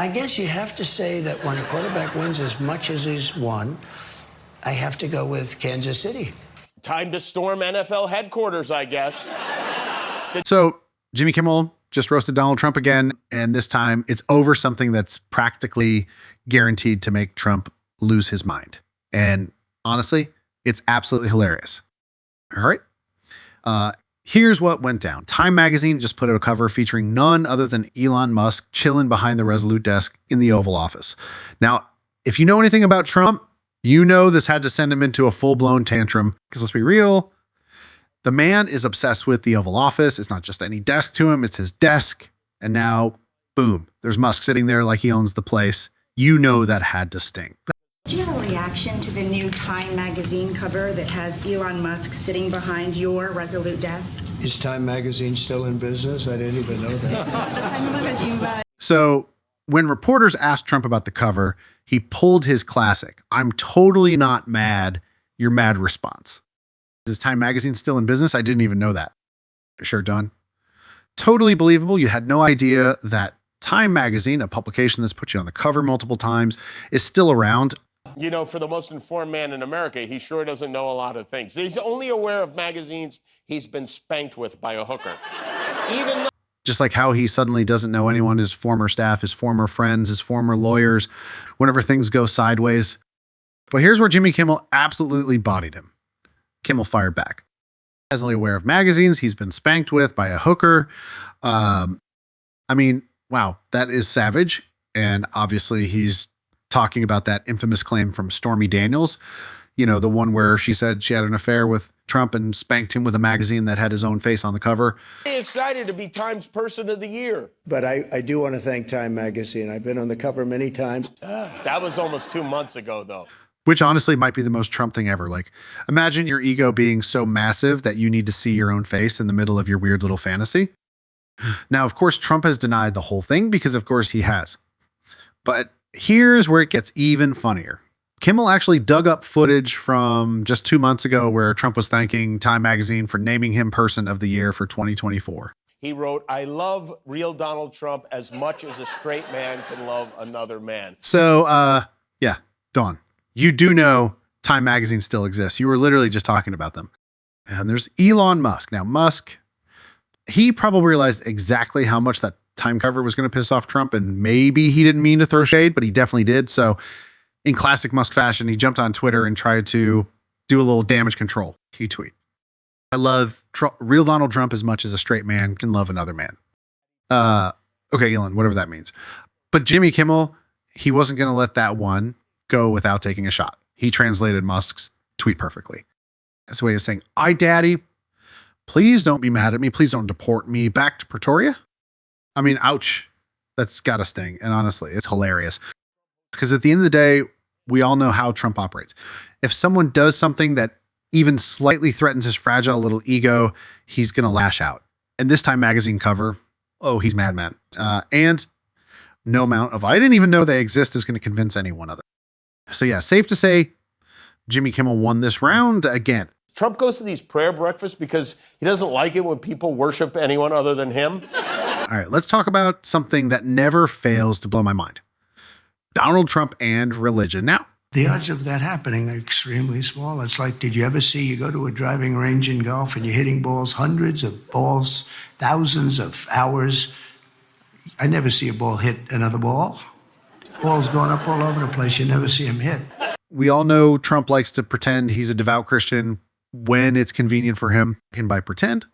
I guess you have to say that when a quarterback wins as much as he's won, I have to go with Kansas City. Time to storm NFL headquarters, I guess. So Jimmy Kimmel just roasted Donald Trump again, and this time it's over something that's practically guaranteed to make Trump lose his mind. And honestly, it's absolutely hilarious. All right. Here's what went down. Time magazine just put out a cover featuring none other than Elon Musk chilling behind the Resolute desk in the Oval Office. Now, if you know anything about Trump, you know this had to send him into a full-blown tantrum, because let's be real, the man is obsessed with the Oval Office. It's not just any desk to him, it's his desk. And now, boom, there's Musk sitting there like he owns the place. You know that had to sting. Do you have a reaction to the new Time magazine cover that has Elon Musk sitting behind your Resolute desk? Is Time magazine still in business? I didn't even know that. So when reporters asked Trump about the cover, he pulled his classic, "I'm totally not mad, you're mad" response. Is Time magazine still in business? I didn't even know that. Sure, done. Totally believable. You had no idea that Time magazine, a publication that's put you on the cover multiple times, is still around. You know, for the most informed man in America, he sure doesn't know a lot of things. He's only aware of magazines he's been spanked with by a hooker. Even though Just like how he suddenly doesn't know anyone, his former staff, his former friends, his former lawyers, whenever things go sideways. But here's where Jimmy Kimmel absolutely bodied him. Kimmel fired back. He's only aware of magazines he's been spanked with by a hooker. I mean, wow, that is savage. And obviously he's talking about that infamous claim from Stormy Daniels, you know, the one where she said she had an affair with Trump and spanked him with a magazine that had his own face on the cover. excited to be Time's Person of the Year. But I do want to thank Time magazine. I've been on the cover many times. That was almost 2 months ago, though. Which honestly might be the most Trump thing ever. Like, imagine your ego being so massive that you need to see your own face in the middle of your weird little fantasy. Now, of course, Trump has denied the whole thing because, of course, he has. But here's where it gets even funnier. Kimmel actually dug up footage from just 2 months ago where Trump was thanking Time magazine for naming him Person of the Year for 2024. He wrote, "I love real Donald Trump as much as a straight man can love another man." So, yeah, Dawn, you do know Time magazine still exists. You were literally just talking about them. And there's Elon Musk. Now, Musk, he probably realized exactly how much that Time cover was going to piss off Trump, and maybe he didn't mean to throw shade, but he definitely did. So in classic Musk fashion, he jumped on Twitter and tried to do a little damage control. He tweeted, "I love real Donald Trump as much as a straight man can love another man." Okay, Elon, whatever that means. But Jimmy Kimmel, he wasn't going to let that one go without taking a shot. He translated Musk's tweet perfectly. That's a way of saying, "I, Daddy, please don't be mad at me. Please don't deport me back to Pretoria." I mean, ouch. That's got to sting. And honestly, it's hilarious. Because at the end of the day, we all know how Trump operates. If someone does something that even slightly threatens his fragile little ego, he's going to lash out. And this Time magazine cover, oh, he's madman. And no amount of, I didn't even know they exist, is going to convince anyone of it. So yeah, safe to say, Jimmy Kimmel won this round again. Trump goes to these prayer breakfasts because he doesn't like it when people worship anyone other than him. All right, let's talk about something that never fails to blow my mind. Donald Trump and religion. Now, The odds of that happening are extremely small. It's like, did you ever see you go to a driving range in golf and you're hitting balls, hundreds of balls, thousands of hours? I never see a ball hit another ball. Balls going up all over the place. You never see them hit. we all know Trump likes to pretend he's a devout Christian when it's convenient for him. And by pretend,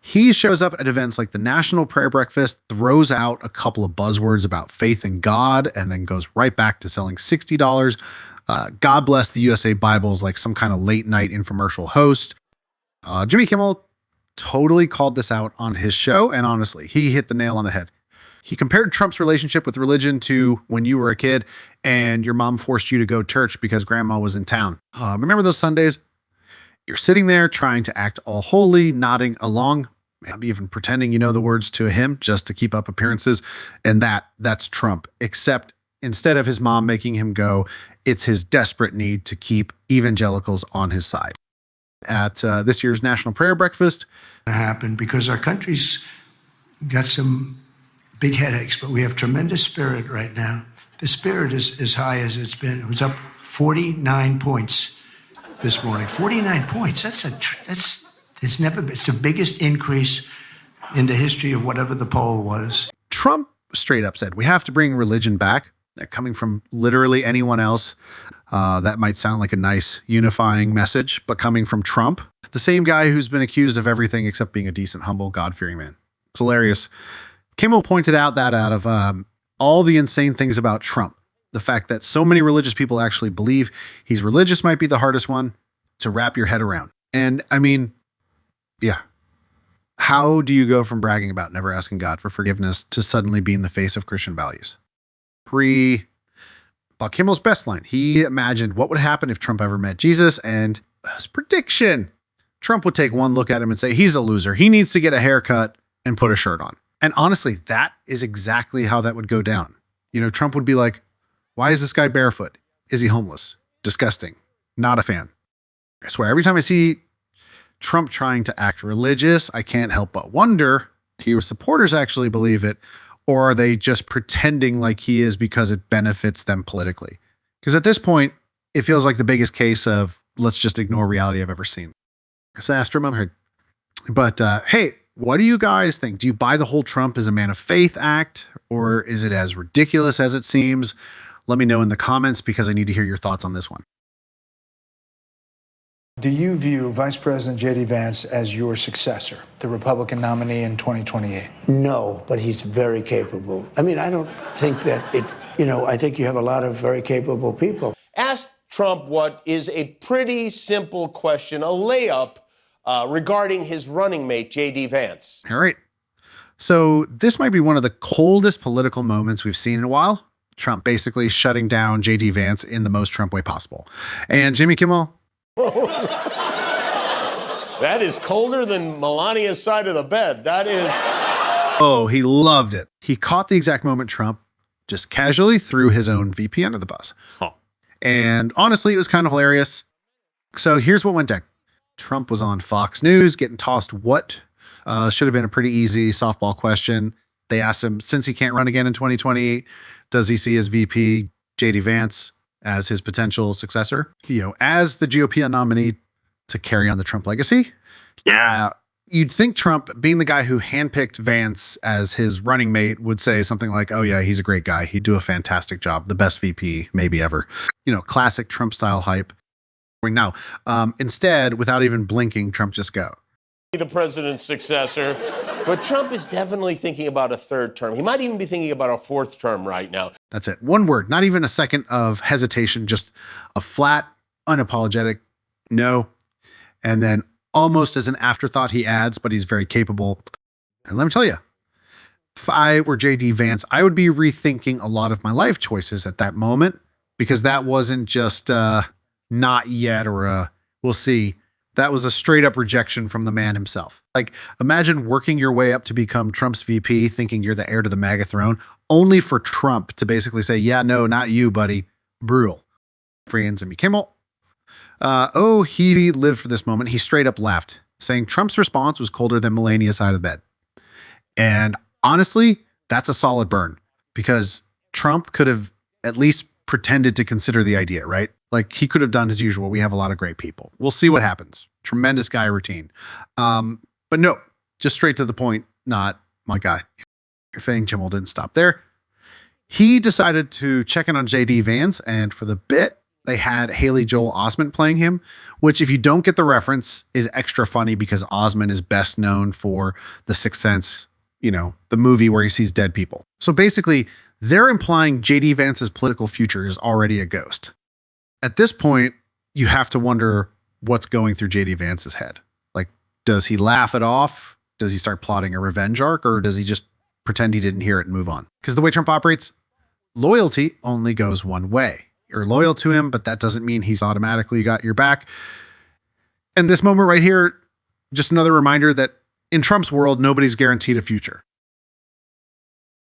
he shows up at events like the National Prayer Breakfast, throws out a couple of buzzwords about faith in God, and then goes right back to selling $60. God bless the USA Bibles like some kind of late night infomercial host. Jimmy Kimmel totally called this out on his show, and honestly, he hit the nail on the head. He compared Trump's relationship with religion to when you were a kid and your mom forced you to go to church because grandma was in town. Remember those Sundays? You're sitting there trying to act all holy, nodding along, maybe even pretending you know the words to a hymn just to keep up appearances. And that's Trump, except instead of his mom making him go, it's his desperate need to keep evangelicals on his side. At this year's National Prayer Breakfast, Happened because our country's got some big headaches, but we have tremendous spirit right now. The spirit is as high as it's been. It was up 49 points this morning. 49 points. It's the biggest increase in the history of whatever the poll was. Trump straight up said, we have to bring religion back. Coming from literally anyone else, that might sound like a nice unifying message, but coming from Trump, the same guy who's been accused of everything except being a decent, humble, God-fearing man. It's hilarious. Kimmel pointed out that out of all the insane things about Trump, the fact that so many religious people actually believe he's religious might be the hardest one to wrap your head around. And I mean, yeah. How do you go from bragging about never asking God for forgiveness to suddenly being the face of Christian values? About Kimmel's best line. He imagined what would happen if Trump ever met Jesus, and his prediction, Trump would take one look at him and say, he's a loser. He needs to get a haircut and put a shirt on. And honestly, that is exactly how that would go down. You know, Trump would be like, why is this guy barefoot? Is he homeless? Disgusting. Not a fan. I swear, every time I see Trump trying to act religious, I can't help but wonder, do your supporters actually believe it? Or are they just pretending like he is because it benefits them politically? Because at this point, it feels like the biggest case of let's just ignore reality I've ever seen. So I asked him, but hey, what do you guys think? Do you buy the whole Trump is a man of faith act, or is it as ridiculous as it seems? Let me know in the comments because I need to hear your thoughts on this one. Do you view Vice President J.D. Vance as your successor, the Republican nominee in 2028? No, but he's very capable. I mean, I don't think that I think you have a lot of very capable people. Ask Trump what is a pretty simple question, a layup regarding his running mate, J.D. Vance. All right. So this might be one of the coldest political moments we've seen in a while. Trump basically shutting down J.D. Vance in the most Trump way possible. And Jimmy Kimmel, that is colder than Melania's side of the bed. That is. oh, he loved it. He caught the exact moment Trump just casually threw his own VP under the bus. Huh. And honestly, it was kind of hilarious. So here's what went down. Trump was on Fox News getting tossed what should have been a pretty easy softball question. They asked him, since he can't run again in 2028, does he see his VP, J.D. Vance, as his potential successor, as the GOP nominee to carry on the Trump legacy? Yeah. You'd think Trump, being the guy who handpicked Vance as his running mate, would say something like, oh yeah, he's a great guy. He'd do a fantastic job. The best VP maybe ever. Classic Trump style hype. Now, instead, without even blinking, Trump just go. The president's successor. But Trump is definitely thinking about a third term. He might even be thinking about a fourth term right now. That's it. One word, not even a second of hesitation, just a flat, unapologetic no. And then almost as an afterthought, he adds, but he's very capable. And let me tell you, if I were J.D. Vance, I would be rethinking a lot of my life choices at that moment, because that wasn't just not yet or a we'll see. That was a straight up rejection from the man himself. Like, imagine working your way up to become Trump's VP, thinking you're the heir to the MAGA throne, only for Trump to basically say, yeah, no, not you, buddy. Brutal. Friends and Kimmel. He lived for this moment. He straight up laughed, saying Trump's response was colder than Melania's side of the bed. And honestly, that's a solid burn, because Trump could have at least pretended to consider the idea, right? Like, he could have done his usual. We have a lot of great people. We'll see what happens. Tremendous guy routine. But no, just straight to the point. Not my guy. Fang Kimmel didn't stop there. He decided to check in on J.D. Vance, and for the bit, they had Haley Joel Osment playing him, which, if you don't get the reference, is extra funny because Osment is best known for The Sixth Sense, the movie where he sees dead people. So basically, they're implying J.D. Vance's political future is already a ghost. At this point, you have to wonder what's going through J.D. Vance's head. Like, does he laugh it off? Does he start plotting a revenge arc? Or does he just pretend he didn't hear it and move on? Because the way Trump operates, loyalty only goes one way. You're loyal to him, but that doesn't mean he's automatically got your back. And this moment right here, just another reminder that in Trump's world, nobody's guaranteed a future.